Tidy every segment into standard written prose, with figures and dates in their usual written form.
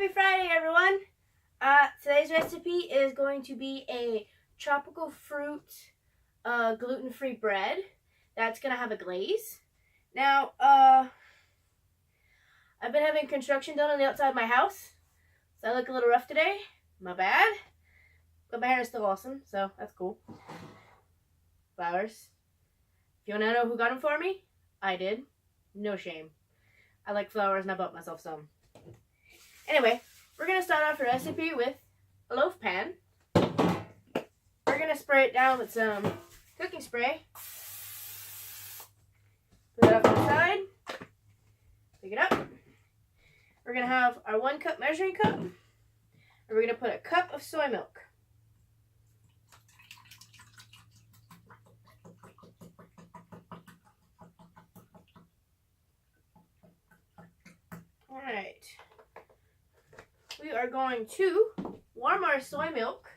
Happy Friday, everyone! Today's recipe is going to be a tropical fruit gluten-free bread that's going to have a glaze. Now, I've been having construction done on the outside of my house, so I look a little rough today. My bad. But my hair is still awesome, so that's cool. Flowers. If you want to know who got them for me, I did. No shame. I like flowers and I bought myself some. Anyway, we're going to start off the recipe with a loaf pan. We're going to spray it down with some cooking spray. Put it up on the side. Pick it up. We're going to have our 1 cup measuring cup. And we're going to put a cup of soy milk. Alright. We are going to warm our soy milk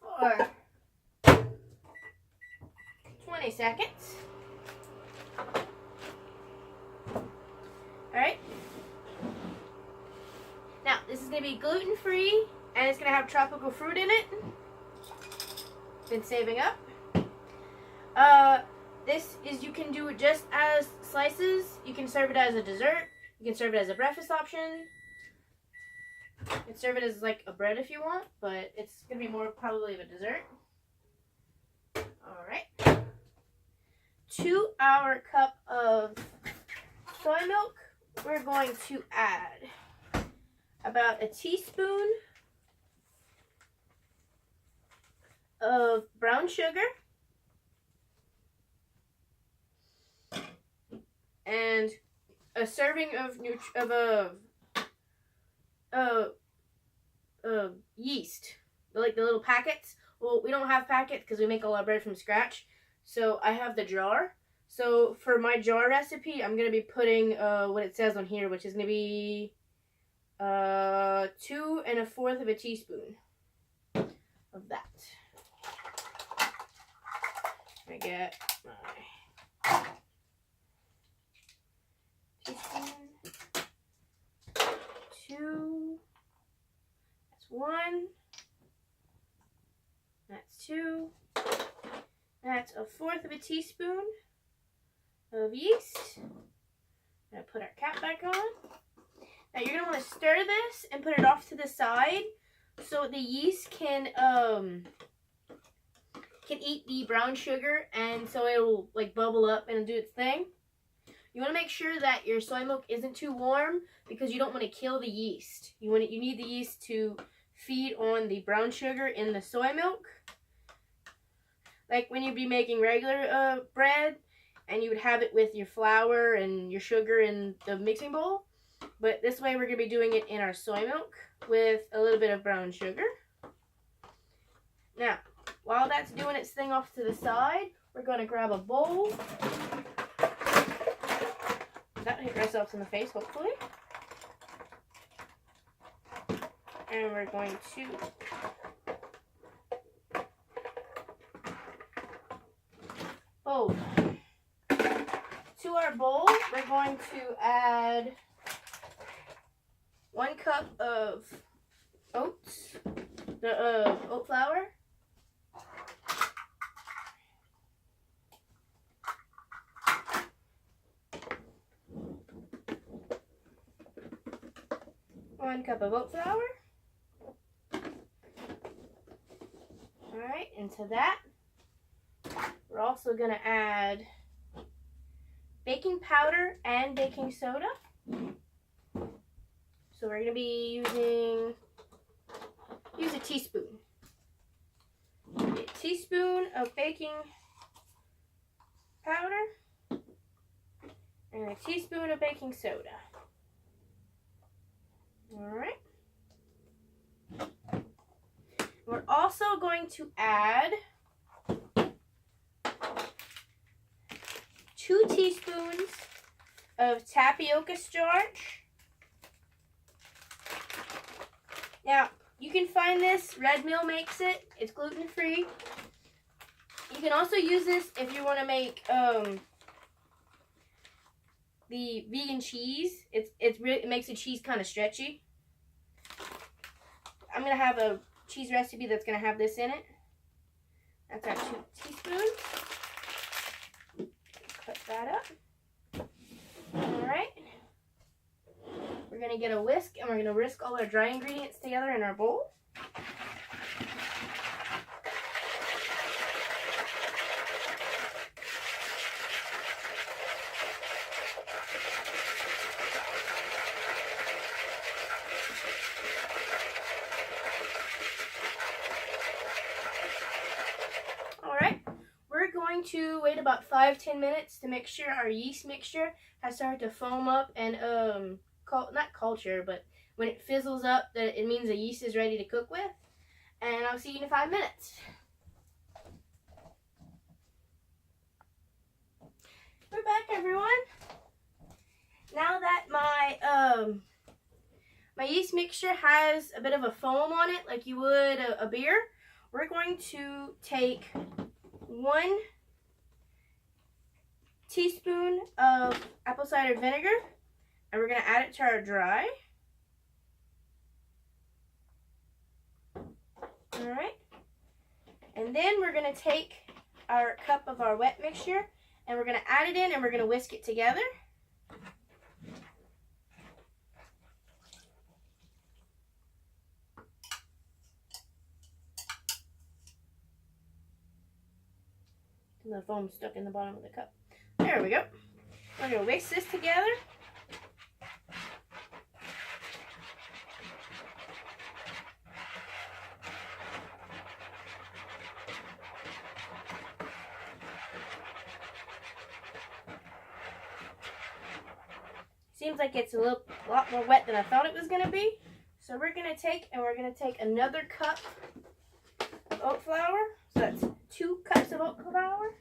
for 20 seconds. Alright. Now, this is going to be gluten-free and it's going to have tropical fruit in it. Been saving up. This is, you can do it just as slices. You can serve it as a dessert. You can serve it as a breakfast option. You can serve it as like a bread if you want, but it's going to be more probably of a dessert. Alright. To our cup of soy milk, we're going to add about a teaspoon of brown sugar. And a serving of yeast, like the little packets. Well, we don't have packets because we make all our bread from scratch. So I have the jar. So for my jar recipe, I'm gonna be putting what it says on here, which is gonna be 2 1/4 teaspoon of that. I get my teaspoon, 2, that's 1, that's 2, that's 1/4 teaspoon of yeast. I'm going to put our cap back on. Now you're going to want to stir this and put it off to the side so the yeast can eat the brown sugar, and so it'll like bubble up and do its thing. You want to make sure that your soy milk isn't too warm because you don't want to kill the yeast. You need the yeast to feed on the brown sugar in the soy milk. Like when you'd be making regular bread and you would have it with your flour and your sugar in the mixing bowl. But this way we're going to be doing it in our soy milk with a little bit of brown sugar. Now, while that's doing its thing off to the side, we're going to grab a bowl. That hit ourselves in the face, hopefully. And we're going to bowl. To our bowl, we're going to add 1 cup of oats, oat flour. One cup of oat flour. Alright, into that, we're also going to add baking powder and baking soda. So we're going to be use a teaspoon. A teaspoon of baking powder and a teaspoon of baking soda. Alright. We're also going to add 2 teaspoons of tapioca starch. Now, you can find this, Red Mill makes it. It's gluten-free. You can also use this if you want to make the vegan cheese. It makes the cheese kind of stretchy. I'm gonna have a cheese recipe that's gonna have this in it. That's our 2 teaspoons. Cut that up. All right. We're gonna get a whisk and we're gonna whisk all our dry ingredients together in our bowl. To wait about 5-10 minutes to make sure our yeast mixture has started to foam up and not culture, but when it fizzles up, that it means the yeast is ready to cook with. And I'll see you in 5 minutes. We're back, everyone. Now that my yeast mixture has a bit of a foam on it, like you would a beer, we're going to take 1 teaspoon of apple cider vinegar, and we're going to add it to our dry. Alright. And then we're going to take our cup of our wet mixture, and we're going to add it in, and we're going to whisk it together. And the foam's stuck in the bottom of the cup. There we go. We're going to whisk this together. Seems like it's a lot more wet than I thought it was going to be. So we're going to take another cup of oat flour. So that's 2 cups of oat flour.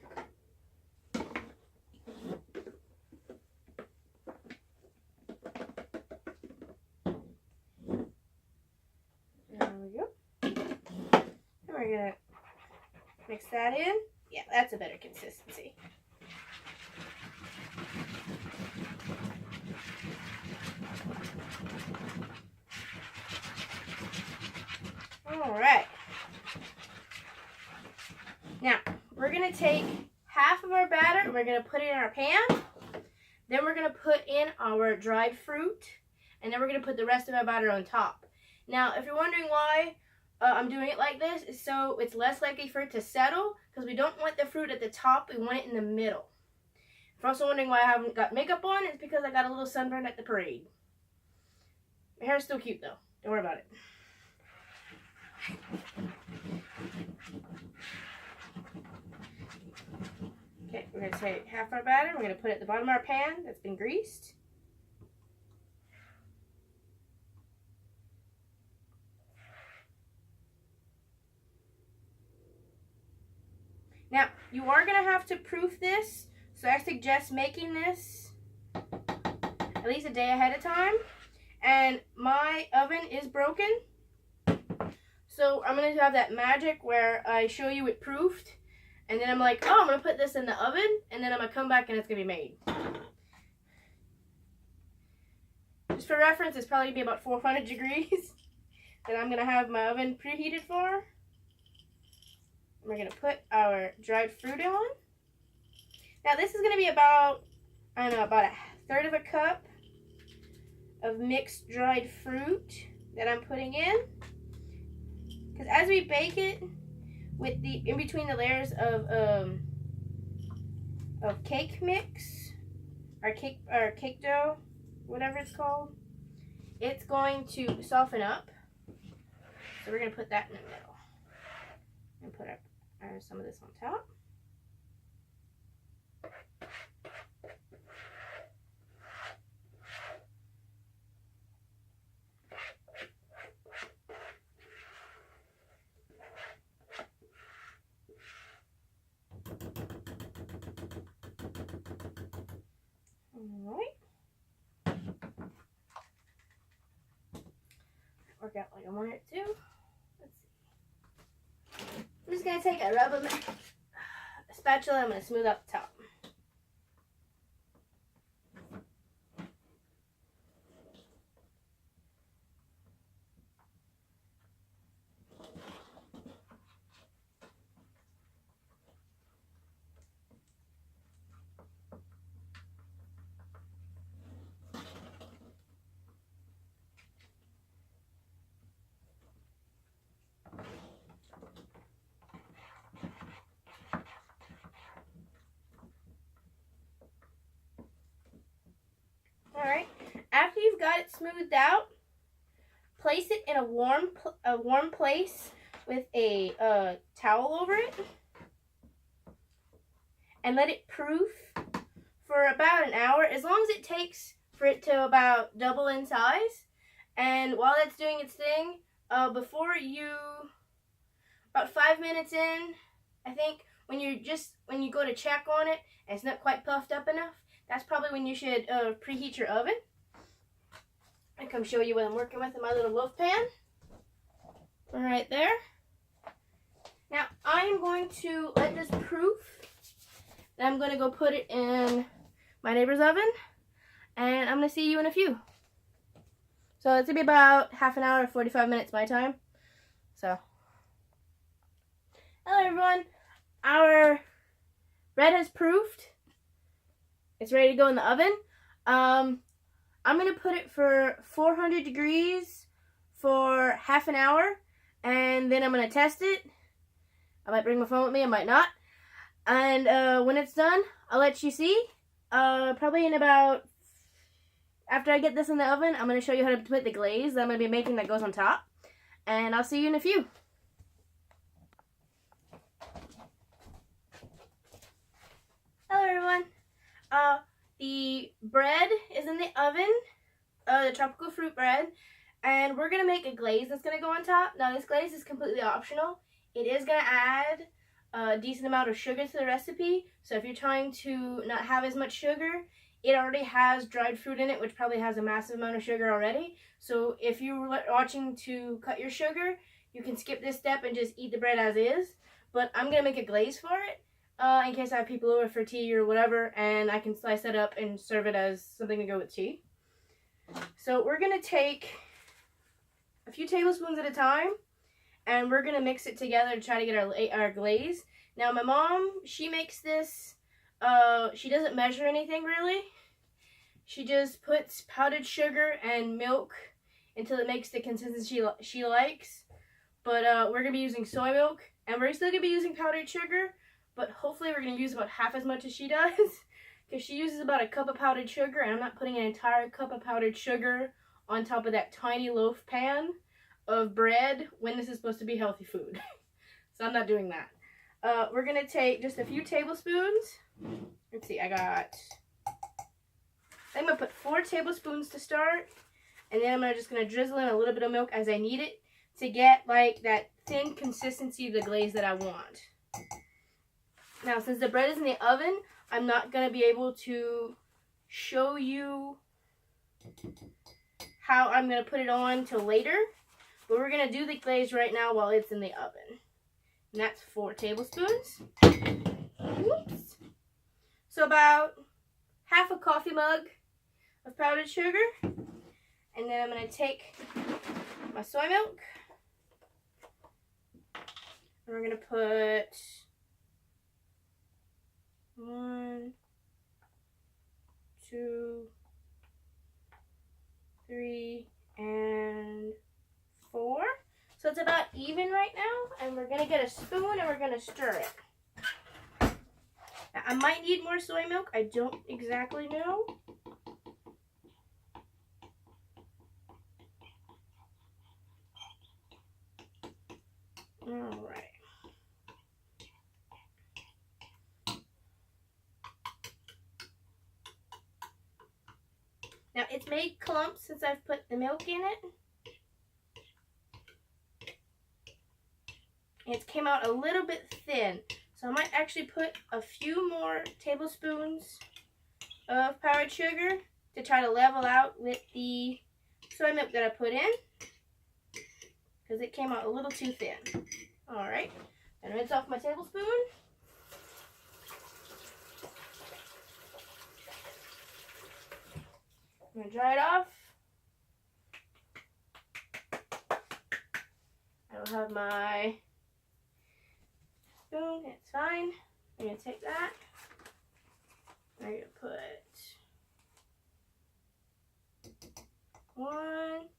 We're going to mix that in. Yeah, that's a better consistency. All right. Now, we're going to take half of our batter and we're going to put it in our pan. Then we're going to put in our dried fruit. And then we're going to put the rest of our batter on top. Now, if you're wondering why I'm doing it like this, is so it's less likely for it to settle, because we don't want the fruit at the top, we want it in the middle. If you're also wondering why I haven't got makeup on, it's because I got a little sunburn at the parade. My hair's still cute though, don't worry about it. Okay, we're going to take half our batter, we're going to put it at the bottom of our pan that's been greased. Now, you are going to have to proof this, so I suggest making this at least a day ahead of time. And my oven is broken, so I'm going to have that magic where I show you it proofed, and then I'm like, oh, I'm going to put this in the oven, and then I'm going to come back and it's going to be made. Just for reference, it's probably going to be about 400 degrees that I'm going to have my oven preheated for. We're going to put our dried fruit on. Now this is going to be about, I don't know, about 1/3 of a cup of mixed dried fruit that I'm putting in. Because as we bake it, with the in between the layers of cake mix, or cake dough, whatever it's called, it's going to soften up. So we're going to put that in the middle. And put some of this on top. Alright. Work out like I want it to. Let's see. I'm just going to take a rubber spatula, I'm going to smooth out the top. Alright, after you've got it smoothed out, place it in a warm place with a towel over it. And let it proof for about an hour, as long as it takes for it to about double in size. And while that's doing its thing, about 5 minutes in, I think, when you go to check on it and it's not quite puffed up enough, that's probably when you should preheat your oven. I come show you what I'm working with in my little loaf pan. Right there. Now I am going to let this proof. Then I'm going to go put it in my neighbor's oven, and I'm going to see you in a few. So it's going to be about half an hour or 45 minutes my time. So, hello everyone. Our bread has proofed. It's ready to go in the oven. I'm going to put it for 400 degrees for half an hour, and then I'm going to test it. I might bring my phone with me, I might not. And when it's done, I'll let you see. Probably in about, after I get this in the oven, I'm going to show you how to put the glaze that I'm going to be making that goes on top. And I'll see you in a few. Hello everyone. The bread is in the oven, the tropical fruit bread, and we're going to make a glaze that's going to go on top. Now this glaze is completely optional. It is going to add a decent amount of sugar to the recipe, so if you're trying to not have as much sugar, it already has dried fruit in it, which probably has a massive amount of sugar already. So if you're watching to cut your sugar, you can skip this step and just eat the bread as is. But I'm going to make a glaze for it, in case I have people over for tea or whatever, and I can slice it up and serve it as something to go with tea. So we're going to take a few tablespoons at a time, and we're going to mix it together to try to get our glaze. Now my mom, she makes this, she doesn't measure anything really. She just puts powdered sugar and milk until it makes the consistency she likes. But we're going to be using soy milk, and we're still going to be using powdered sugar, but hopefully we're going to use about half as much as she does, because she uses about a cup of powdered sugar, and I'm not putting an entire cup of powdered sugar on top of that tiny loaf pan of bread when this is supposed to be healthy food. So I'm not doing that. We're going to take just a few tablespoons. Let's see, I'm going to put 4 tablespoons to start, and then I'm just going to drizzle in a little bit of milk as I need it to get like that thin consistency of the glaze that I want. Now, since the bread is in the oven, I'm not going to be able to show you how I'm going to put it on till later, but we're going to do the glaze right now while it's in the oven. And that's 4 tablespoons. Whoops. So about half a coffee mug of powdered sugar. And then I'm going to take my soy milk. And we're going to put 1, 2, 3, and 4. So it's about even right now, and we're going to get a spoon and we're going to stir it. Now, I might need more soy milk. I don't exactly know. All right. Now, it's made clumps since I've put the milk in it. It came out a little bit thin, so I might actually put a few more tablespoons of powdered sugar to try to level out with the soy milk that I put in, because it came out a little too thin. Alright, and rinse off my tablespoon. I'm going to dry it off. I will have my spoon, it's fine. I'm going to take that. I'm going to put 1,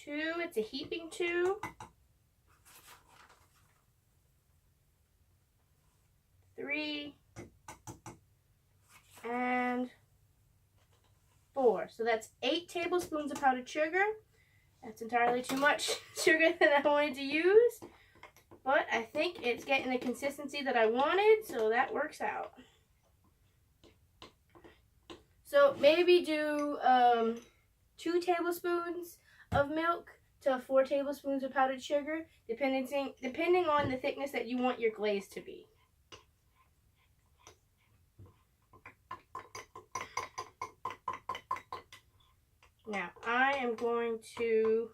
2, it's a heaping 2, 3, So that's 8 tablespoons of powdered sugar. That's entirely too much sugar that I wanted to use. But I think it's getting the consistency that I wanted, so that works out. So maybe do 2 tablespoons of milk to 4 tablespoons of powdered sugar, depending on the thickness that you want your glaze to be. Now I am going to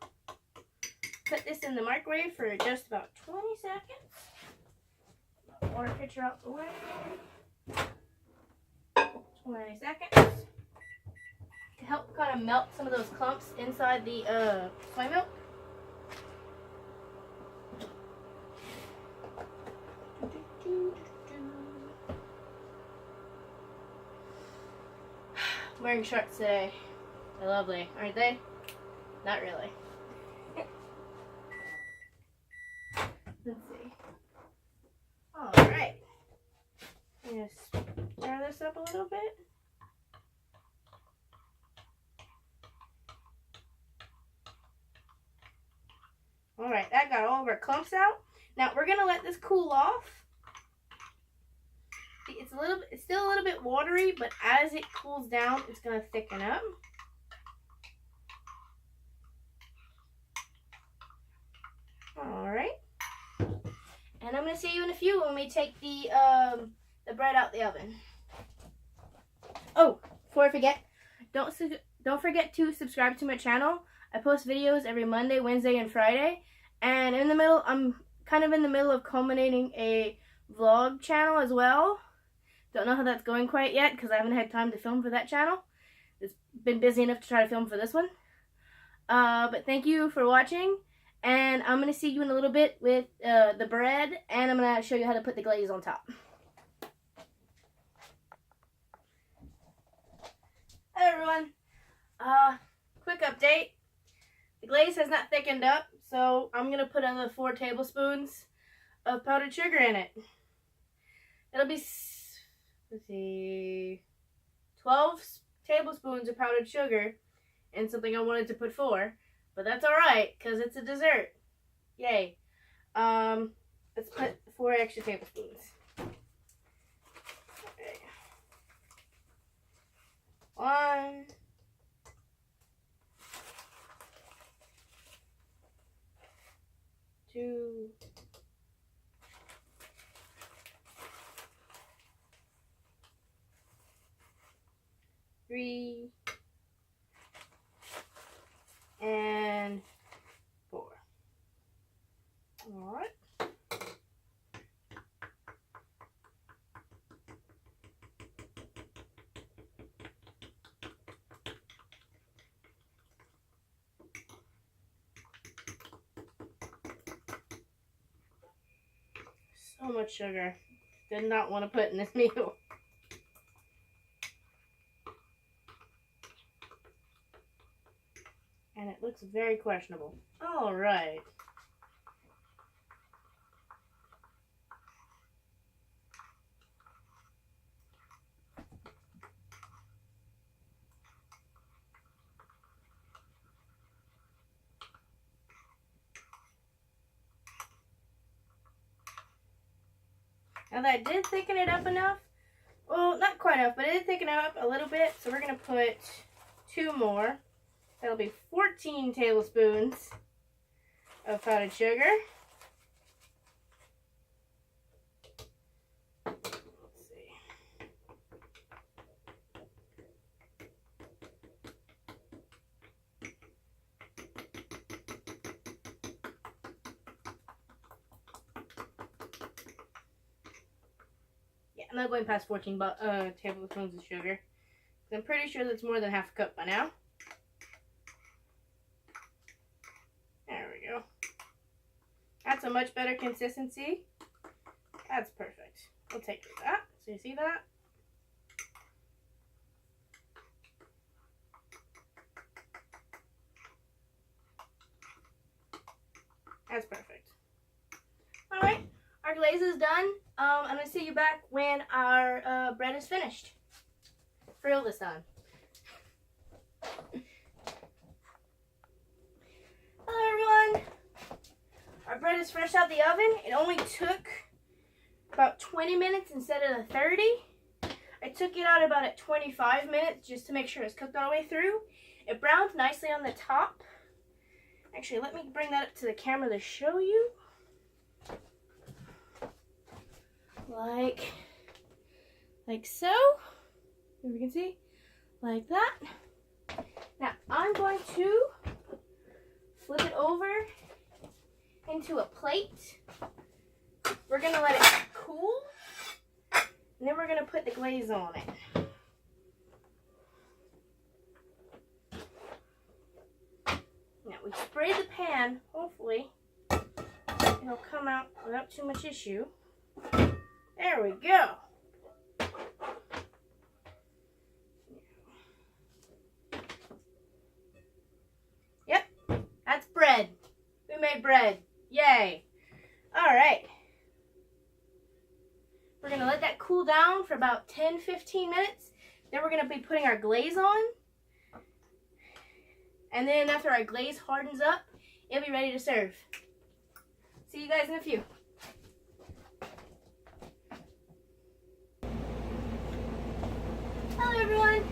put this in the microwave for just about 20 seconds. Water pitcher out the way. 20 seconds. To help kind of melt some of those clumps inside the soy milk. I'm wearing shorts today. They're lovely, aren't they? Not really. Let's see. Alright. Just stir this up a little bit. Alright, that got all of our clumps out. Now we're gonna let this cool off. It's still a little bit watery, but as it cools down, it's gonna thicken up. Alright. And I'm gonna see you in a few when we take the bread out the oven. Oh, before I forget, don't forget to subscribe to my channel. I post videos every Monday, Wednesday, and Friday. And in the middle, I'm kind of in the middle of culminating a vlog channel as well. Don't know how that's going quite yet because I haven't had time to film for that channel. It's been busy enough to try to film for this one. But thank you for watching. And I'm going to see you in a little bit with the bread. And I'm going to show you how to put the glaze on top. Hey everyone. Quick update. The glaze has not thickened up, so I'm going to put another 4 tablespoons of powdered sugar in it. It'll be, let's see, 12 tablespoons of powdered sugar and something I wanted to put 4, but that's alright because it's a dessert. Yay. Let's put 4 extra tablespoons. Okay. 1, 2, 3, and 4. All right. So much sugar. Did not want to put in this meal. And it looks very questionable. All right. Now that did thicken it up enough. Well, not quite enough, but it did thicken it up a little bit. So we're going to put 2 more. That'll be 14 tablespoons of powdered sugar. Let's see. Yeah, I'm not going past 14 tablespoons of sugar. I'm pretty sure that's more than half a cup by now. That's a much better consistency. That's perfect. We'll take that. So you see that? That's perfect. Alright, our glaze is done. I'm going to see you back when our bread is finished. For real this time. bread is fresh out the oven. It only took about 20 minutes instead of the 30. I took it out about at 25 minutes just to make sure it's cooked all the way through. It browned nicely on the top. Actually, let me bring that up to the camera to show you. Like so. If you can see, like that. Now, I'm going to flip it over into a plate. We're going to let it cool, and then we're going to put the glaze on it. Now, we spray the pan. Hopefully, it'll come out without too much issue. There we go. Yep, that's bread. We made bread. Yay. All right. We're going to let that cool down for about 10-15 minutes. Then we're going to be putting our glaze on. And then after our glaze hardens up, it'll be ready to serve. See you guys in a few. Hello everyone.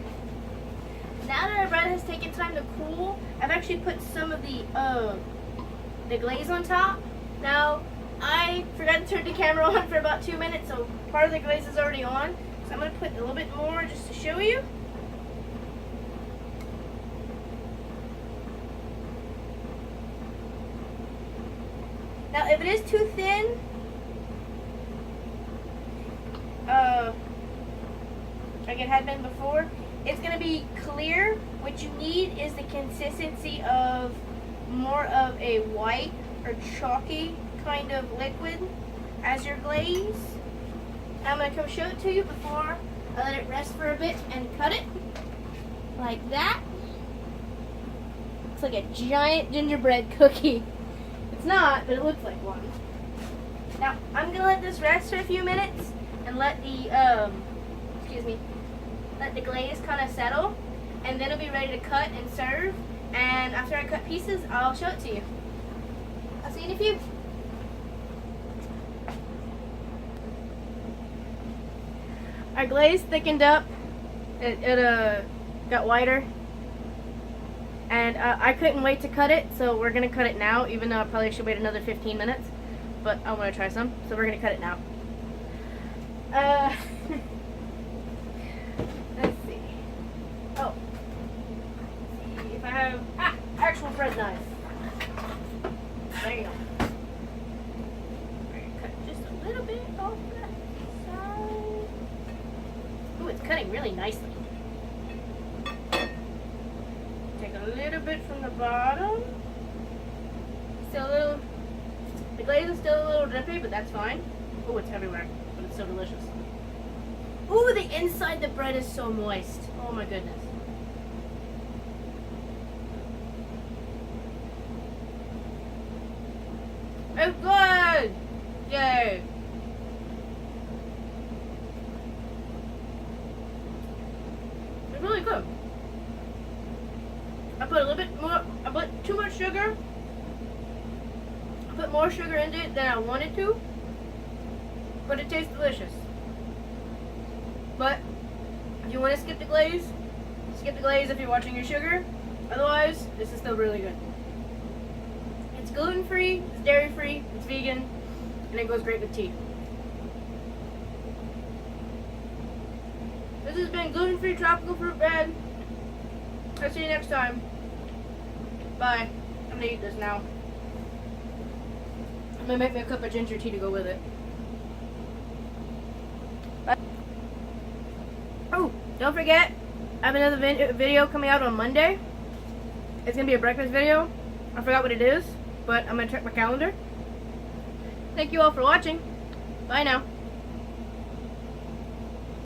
Now that our bread has taken time to cool, I've actually put some of the glaze on top. Now, I forgot to turn the camera on for about 2 minutes, so part of the glaze is already on. So I'm going to put a little bit more just to show you. Now, if it is too thin, like it had been before, it's going to be clear. What you need is the consistency of more of a white or chalky kind of liquid as your glaze. I'm going to come show it to you before I let it rest for a bit and cut it. Like that. Looks like a giant gingerbread cookie. It's not, but it looks like one. Now, I'm going to let this rest for a few minutes and let the, let the glaze kind of settle, and then it'll be ready to cut and serve. And after I cut pieces, I'll show it to you. I'll see you in a few. Our glaze thickened up. It got whiter. And I couldn't wait to cut it, so we're going to cut it now, even though I probably should wait another 15 minutes. But I want to try some, so we're going to cut it now. Let's see. Oh. Let's see if I have actual bread knife. There you go. Cut just a little bit off that side. Ooh, it's cutting really nicely. Take a little bit from the bottom. Still a little, the glaze is still a little drippy, but that's fine. Oh, it's everywhere, but it's so delicious. Ooh, the inside the bread is so moist. Oh my goodness. It's good! Yay! It's really good. I put a little bit more, I put too much sugar. I put more sugar into it than I wanted to. But it tastes delicious. But if you want to skip the glaze if you're watching your sugar. Otherwise, this is still really good. It's gluten-free, it's dairy-free, it's vegan, and it goes great with tea. This has been gluten-free tropical fruit bread. I'll see you next time. Bye. I'm gonna eat this now. I'm gonna make me a cup of ginger tea to go with it. Bye. Oh, don't forget, I have another video coming out on Monday. It's gonna be a breakfast video. I forgot what it is, but I'm gonna check my calendar. Thank you all for watching. Bye now.